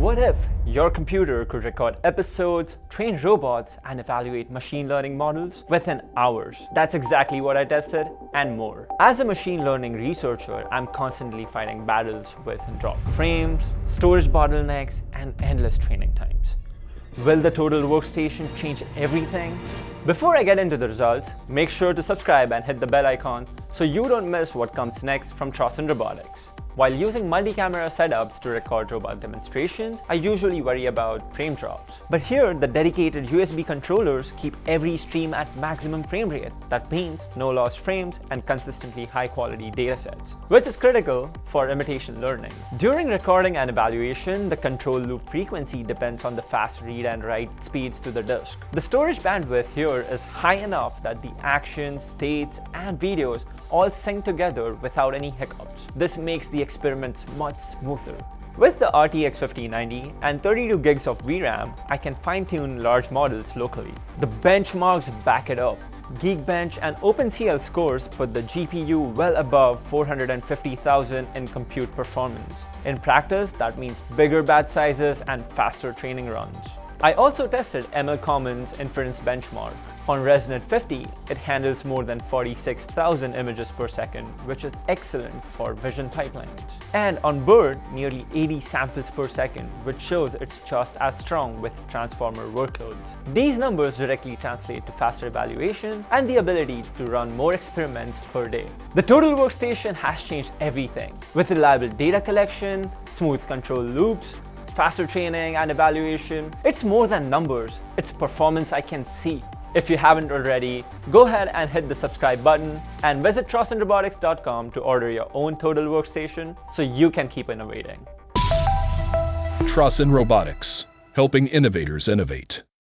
What if your computer could record episodes, train robots, and evaluate machine learning models within hours? That's exactly what I tested and more. As a machine learning researcher, I'm constantly fighting battles with dropped frames, storage bottlenecks, and endless training times. Will the TOTL Workstation change everything? Before I get into the results, make sure to subscribe and hit the bell icon so you don't miss what comes next from Trossen Robotics. While using multi-camera setups to record robot demonstrations, I usually worry about frame drops. But here, the dedicated USB controllers keep every stream at maximum frame rate. That means no lost frames and consistently high-quality datasets, which is critical for imitation learning. During recording and evaluation, the control loop frequency depends on the fast read and write speeds to the disk. The storage bandwidth here is high enough that the actions, states, and videos all sync together without any hiccups. This makes the experiments much smoother. With the RTX 5090 and 32 gigs of VRAM, I can fine-tune large models locally. The benchmarks back it up. Geekbench and OpenCL scores put the GPU well above 450,000 in compute performance. In practice, that means bigger batch sizes and faster training runs. I also tested MLCommons Inference Benchmark. On ResNet50, it handles more than 46,000 images per second, which is excellent for vision pipelines. And on BERT, nearly 80 samples per second, which shows it's just as strong with transformer workloads. These numbers directly translate to faster evaluation and the ability to run more experiments per day. The TOTL Workstation has changed everything. With reliable data collection, smooth control loops, faster training and evaluation, it's more than numbers, it's performance I can see. If you haven't already, go ahead and hit the subscribe button and visit TrossenRobotics.com to order your own TOTL Workstation so you can keep innovating. Trossen Robotics, helping innovators innovate.